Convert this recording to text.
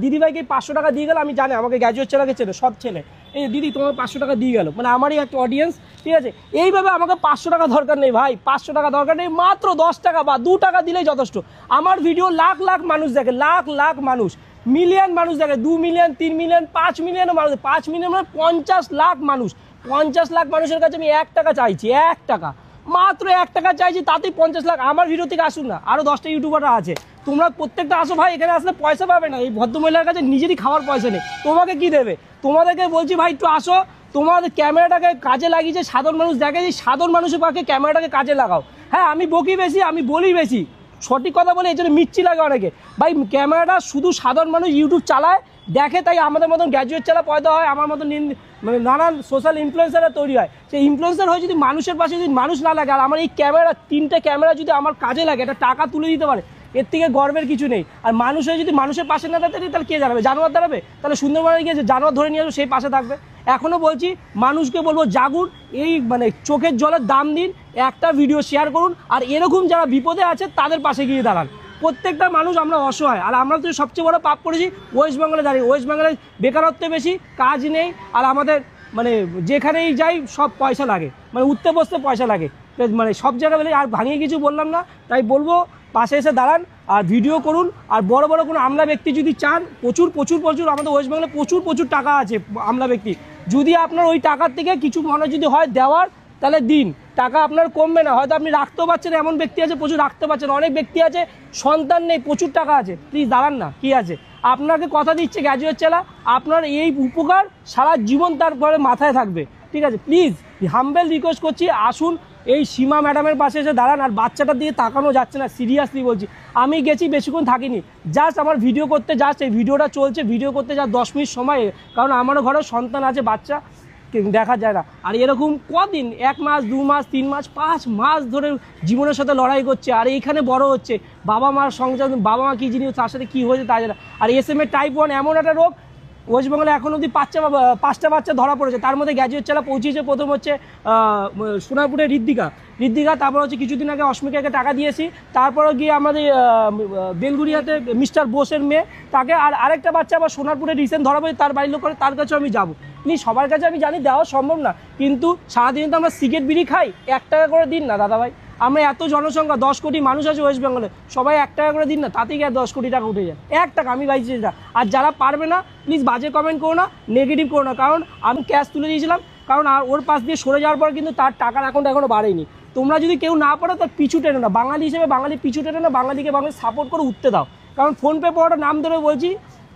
দিদিভাইকে 500 টাকা দিয়ে গেল, আমি জানি আমাকে গ্র্যাজুয়েট ছেলেকে চেনে, সব ছেলে, এই দিদি তোমার 500 টাকা দিয়ে গেল, মানে আমারই একটা অডিয়েন্স, ঠিক আছে। এইভাবে আমাকে 500 টাকা দরকার নেই ভাই, 500 টাকা দরকার নেই, মাত্র 10 টাকা বা 2 টাকা দিলেই যথেষ্ট। আমার ভিডিও লাখ লাখ মানুষ দেখে, লাখ লাখ মানুষ, মিলিয়ন মানুষ দেখে, 2 মিলিয়ন 3 মিলিয়ন 5 মিলিয়ন মানুষ, 5 মিলিয়ন মানে 50 লাখ মানুষ, 50 লাখ মানুষের কাছে আমি 1 টাকা চাইছি, 1 টাকা, মাত্র 1 টাকা চাইছি, তাতেই 50 লাখ। আমার ভিডিও থেকে আসুন না, আরও 10টা ইউটিউবাররা আছে, তোমরা প্রত্যেকটা আসো ভাই, এখানে আসলে পয়সা পাবে না, এই ভদ্রমহিলার কাছে নিজেরই খাওয়ার পয়সা নেই, তোমাকে কি দেবে? তোমাদেরকে বলছি ভাই একটু আসো, তোমাদের ক্যামেরাটাকে কাজে লাগিয়েছে সাধারণ মানুষ দেখে, যে সাধারণ মানুষের পক্ষে ক্যামেরাটাকে কাজে লাগাও। হ্যাঁ আমি বকি বেশি, আমি বলি বেশি, সঠিক কথা বলে এই জন্য মিচ্ছি লাগে অনেকে। ভাই ক্যামেরাটা শুধু সাধারণ মানুষ ইউটিউব চালায় দেখে, তাই আমাদের মতন গ্র্যাজুয়েট চালা পয়দা হয়, আমার মতন মানে নানান সোশ্যাল ইনফ্লুয়েন্সাররা তৈরি হয়। সেই ইনফ্লুয়েন্সার হয়ে যদি মানুষের পাশে যদি মানুষ না লাগে, আর আমার এই ক্যামেরা 3টে ক্যামেরা যদি আমার কাজে লাগে, একটা টাকা তুলে দিতে পারে, এর থেকে গর্বের কিছু নেই। আর মানুষ হয়ে যদি মানুষের পাশে না দাঁড়াতে, তাহলে কে দাঁড়াবে? জানোয়ার দাঁড়াবে? তাহলে সুন্দরবনে গিয়েছে জানোয়ার ধরে নিয়ে আসবে, সেই পাশে থাকবে। এখনও বলছি মানুষকে বলবো জাগুন, এই মানে চোখের জলের দাম দিন, একটা ভিডিও শেয়ার করুন, আর এরকম যারা বিপদে আছে তাদের পাশে গিয়ে দাঁড়ান। প্রত্যেকটা মানুষ আমরা অসহায়, আর আমরা তো সবচেয়ে বড় পাপ করেছি ওয়েস্ট বেঙ্গলে দাঁড়িয়ে। ওয়েস্ট বেঙ্গলে বেকারত্ব বেশি, কাজ নেই, আর আমাদের মানে যেখানেই যাই সব পয়সা লাগে, মানে উঠতে বসতে পয়সা লাগে, মানে সব জায়গায় বলে। আর ভাঙিয়ে কিছু বললাম না, তাই বলবো পাশে এসে দাঁড়ান আর ভিডিও করুন। আর বড় বড় কোনো আমলা ব্যক্তি যদি চান, প্রচুর প্রচুর প্রচুর আমাদের ওয়েস্ট বেঙ্গলে প্রচুর প্রচুর টাকা আছে আমলা ব্যক্তি, যদি আপনার ওই টাকার থেকে কিছু মনে যদি হয় দেওয়ার, তাহলে দিন, টাকা আপনার কমবে না। হয়তো আপনি রাখতেও পারছেন, এমন ব্যক্তি আছে প্রচুর রাখতে পারছেন, অনেক ব্যক্তি আছে সন্তান নেই, প্রচুর টাকা আছে, প্লিজ দাঁড়ান না, কি আছে। আপনাকে কথা দিচ্ছে গ্র্যাজুয়েট ছেলা, আপনার এই উপকার সারা জীবন তারপরে মাথায় থাকবে, ঠিক আছে। প্লিজ হাম্বেল রিকোয়েস্ট করছি, আসুন এই সীমা ম্যাডামের পাশে এসে দাঁড়ান। আর বাচ্চাটার দিকে তাকানো যাচ্ছে না, সিরিয়াসলি বলছি। আমি গেছি, বেশিক্ষণ থাকিনি, জাস্ট আমার ভিডিও করতে, জাস্ট এই ভিডিওটা চলছে, ভিডিও করতে যা 10 মিনিট সময়, কারণ আমারও ঘরে সন্তান আছে, বাচ্চা দেখা যায় না। আর এরকম কদিন, 1 মাস 2 মাস 3 মাস 5 মাস ধরে জীবনের সাথে লড়াই করছে, আর এইখানে বড় হচ্ছে, বাবা মার সংসার, বাবা মা কী জিনিস, তার সাথে কী হয়েছে তা জানা। আর SMA টাইপ 1 এমন একটা রোগ, ওয়েস্ট বেঙ্গলে এখন অবধি 5টা বাচ্চা ধরা পড়েছে, তার মধ্যে গ্র্যাজুয়েট ছেলে পৌঁছেছে। প্রথম হচ্ছে সোনারপুরে ঋদ্ধিকা, তারপর হচ্ছে কিছুদিন আগে অস্মিকাকে টাকা দিয়েছি, তারপরে গিয়ে আমাদের বেলগুড়িয়াতে মিস্টার বোসের মেয়ে, তাকে। আর আরেকটা বাচ্চা আবার সোনারপুরে রিসেন্ট ধরা পড়েছে, তার বাড়ির লোক করে, তার কাছেও আমি যাবো। সবার কাছে আমি জানি দেওয়া সম্ভব না, কিন্তু সারাদিন তো আমরা সিগারেট বিড়ি খাই, 1 টাকা করে দিন না দাদা ভাই। আমরা এত জনসংখ্যা, 10 কোটি মানুষ আছে ওয়েস্ট বেঙ্গলে, সবাই 1 টাকা করে দিন না, তাতেই গিয়ে 10 কোটি টাকা উঠে যায়, 1 টাকা। আমি বাইছি এটা। আর যারা পারবে না প্লিজ বাজে কমেন্ট করো না, নেগেটিভ করো না, কারণ আমি ক্যাশ তুলে দিয়েছিলাম, কারণ আর ওর পাশ দিয়ে সরে যাওয়ার পর কিন্তু তার টাকার অ্যাকাউন্ট এখনও বাড়েনি। তোমরা যদি কেউ না পারো, তার পিছু টেনে না, বাঙালি হিসেবে বাঙালি পিছু টেনে না, বাঙালিকে বাঙালি সাপোর্ট করে উঠতে দাও। কারণ ফোনপে পাওয়াটা নাম ধরে বলছি,